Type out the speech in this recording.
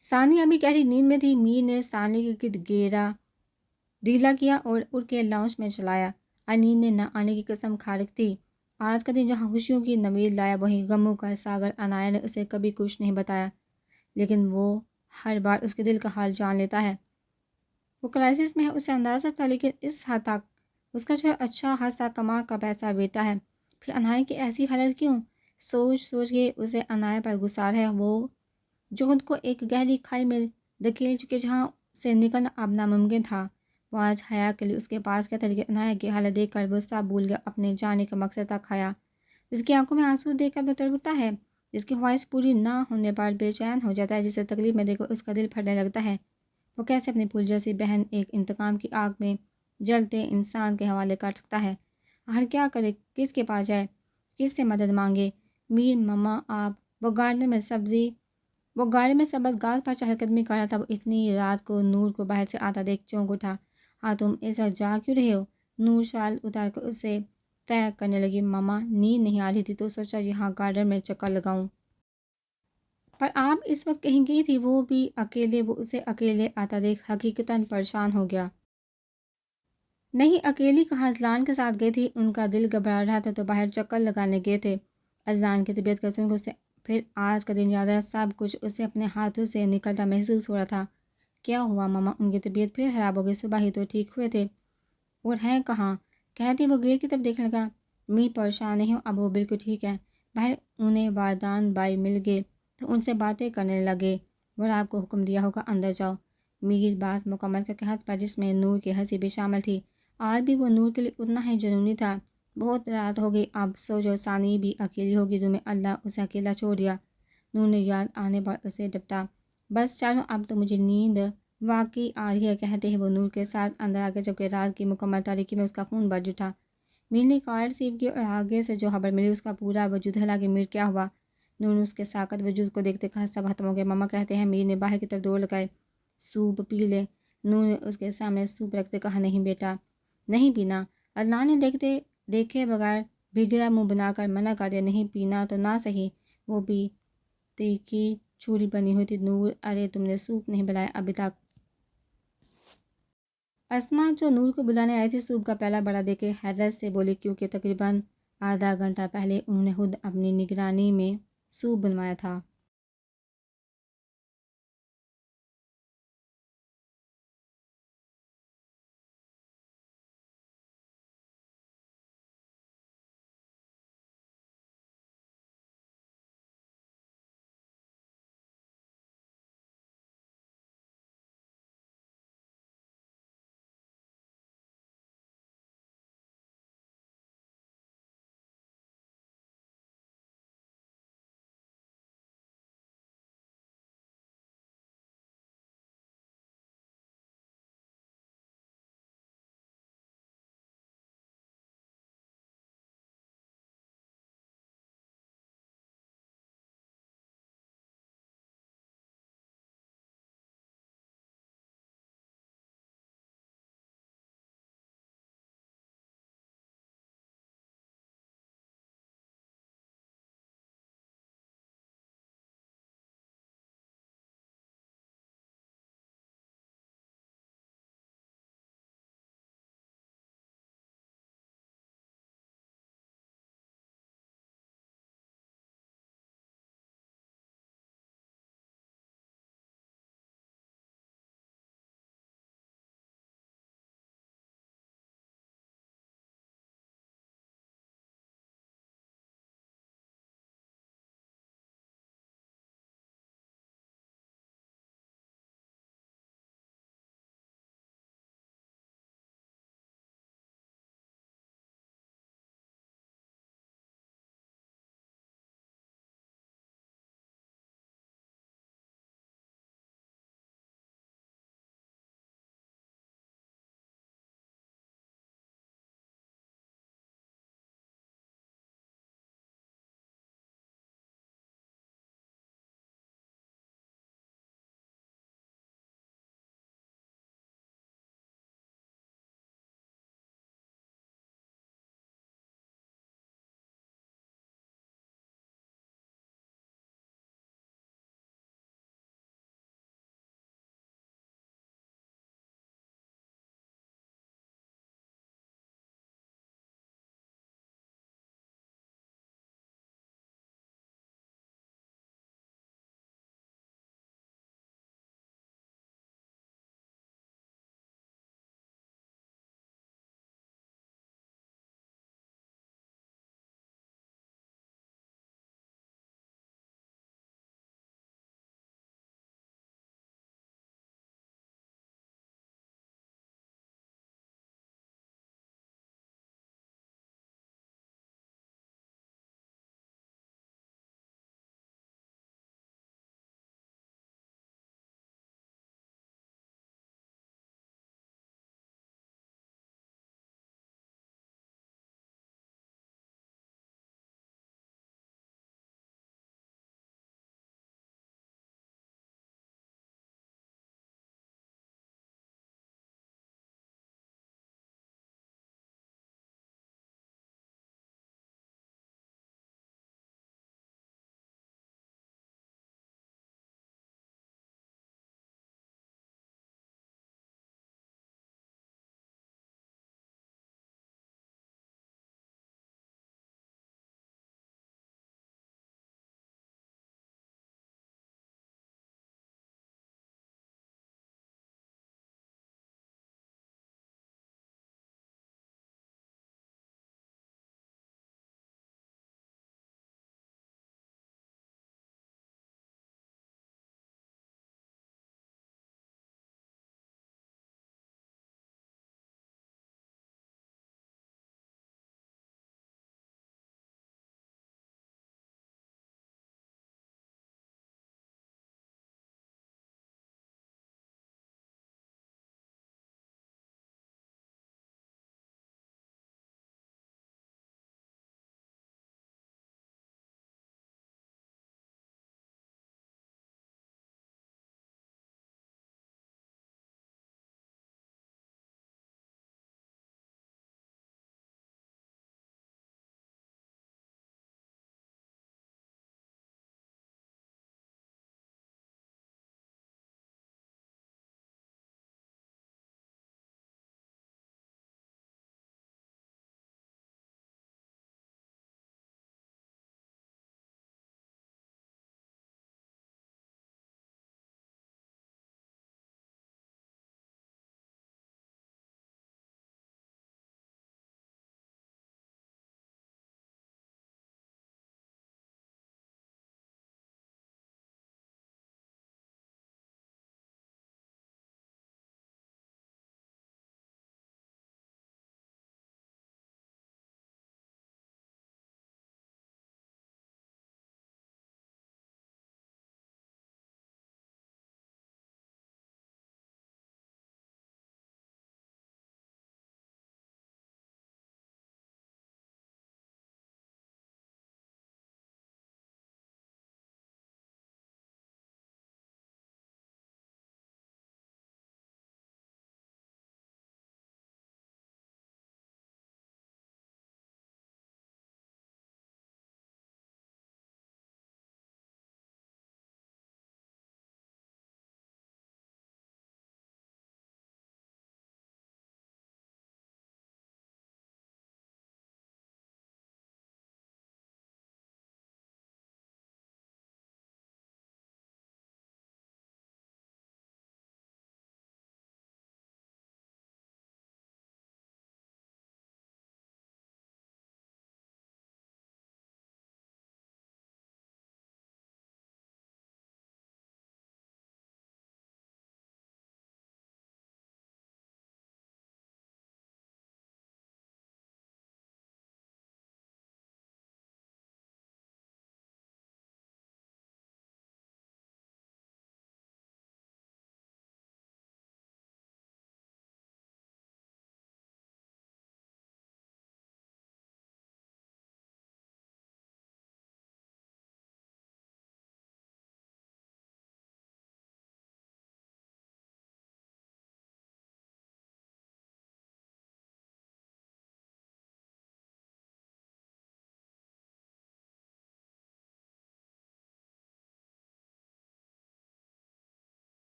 ثانیہ ابھی گہری نیند میں تھی۔ میر نے ثانیہ کے گرد گھیرا ڈھیلا کیا اور اڑ کے لاؤنج میں چلایا۔ نیند نے نہ آنے کی قسم کھا رکھی تھی۔ آج کا دن جہاں خوشیوں کی نوید لایا وہیں غموں کا ساگر عنایہ نے اسے کبھی کچھ نہیں بتایا، لیکن وہ ہر بار اس کے دل کا حال جان لیتا ہے۔ وہ کرائسس میں ہے، اسے اندازہ تھا، لیکن اس حد تک اس کا جو اچھا خاصا کمال کا پیسہ بیٹا ہے، پھر عنایہ کی ایسی حالت کیوں؟ سوچ سوچ کے اسے عنایہ پر غصہ ہے، وہ جو خود کو ایک گہری کھائی میں دھکیل چکے جہاں سے نکلنا اب ناممکن تھا۔ وہ آج حیا کے لیے اس کے پاس گیا تھا، لیکن عنایہ کی حالت دیکھ کر وہ سب بھول گیا، اپنے جانے کا مقصد تک۔ حیا جس کی آنکھوں میں آنسو دیکھ کر وہ تڑپتا ہے، جس کی خواہش پوری نہ ہونے پر بے چین ہو جاتا ہے، جسے تکلیف میں دیکھ کر اس کا دل پھٹنے لگتا ہے، وہ کیسے اپنی پھول جیسی بہن ایک انتقام کی آگ میں جلتے انسان کے حوالے کر سکتا ہے؟ آخر کیا کرے، کس کے پاس جائے، کس سے مدد مانگے؟ میر مما آپ وہ گارڈن میں سبز گھاس پر چہل قدمی کر رہا تھا۔ وہ اتنی رات کو نور کو باہر سے آتا دیکھ چونک اٹھا۔ ہاں تم اس وقت جاگ کیوں رہے ہو؟ نور شال اتار کر اسے طے کرنے لگی۔ مما نیند نہیں آ رہی تھی تو سوچا یہاں گارڈن میں چکر لگاؤں۔ پر آپ اس وقت کہیں گئی تھی، وہ بھی اکیلے؟ وہ اسے اکیلے آتا دیکھ حقیقتاً پریشان ہو گیا۔ نہیں اکیلی کہاں، اذلان کے ساتھ گئی تھی۔ ان کا دل گھبرا رہا تھا تو باہر چکر لگانے گئے تھے۔ اذلان کی طبیعت کا سن کر اسے پھر آج کا دن یاد آیا، سب کچھ اسے اپنے ہاتھوں سے نکلتا محسوس ہو رہا تھا۔ کیا ہوا مما؟ ان کی طبیعت پھر خراب ہو گئی؟ صبح ہی تو ٹھیک ہوئے تھے۔ اور ہیں کہاں؟ کہتی وہ گیٹ کی طرف دیکھنے لگا۔ میر پریشان نہیں ہوں، اب وہ بالکل ٹھیک ہے۔ باہر انہیں والدان بھائی مل گئے تو ان سے باتیں کرنے لگے۔ وہ آپ کو حکم دیا ہوگا، اندر جاؤ۔ میر بات مکمل کر کے ہنس پڑا، جس میں نور کی ہنسی بھی شامل تھی۔ آج بھی وہ نور کے لیے اتنا ہی جنونی تھا۔ بہت رات ہو گئی، اب سو جو، ثانیہ بھی اکیلی ہوگی روم میں، اللہ اسے اکیلا چھوڑ دیا۔ نور نے یاد آنے پر اسے ڈپٹا۔ بس چلو اب تو مجھے نیند واقعی آ رہی ہے، کہتے ہیں وہ نور کے ساتھ اندر آ گئے، جبکہ رات کی مکمل تاریکی میں اس کا خون بج اٹھا۔ میر نے کار ریسیو کی اور آگے سے جو خبر ملی اس کا پورا وجود ہلا کہ میر کیا ہوا؟ نور نے اس کے ساکت وجود کو دیکھتے کہا سب ختم ہو گیا مما، کہتے ہیں۔ میر نے باہر کی طرف دوڑ لگائے۔ سوپ پی لے۔ نور نے اس کے سامنے سوپ رکھتے کہا نہیں بیٹا نہیں پینا۔ اللہ نے دیکھے بغیر بگڑا منہ بنا کر منع کر دیا، نہیں پینا تو نہ صحیح، وہ بھی تیکھی چھری بنی ہوئی تھی۔ نور ارے تم نے سوپ نہیں بلایا ابھی تک؟ اسما جو نور کو بلانے آئی تھی سوپ کا پیالہ بڑا دے کے حیرت سے بولی، کیونکہ تقریباً آدھا گھنٹہ پہلے انہوں نے خود اپنی نگرانی میں سوپ بنوایا تھا۔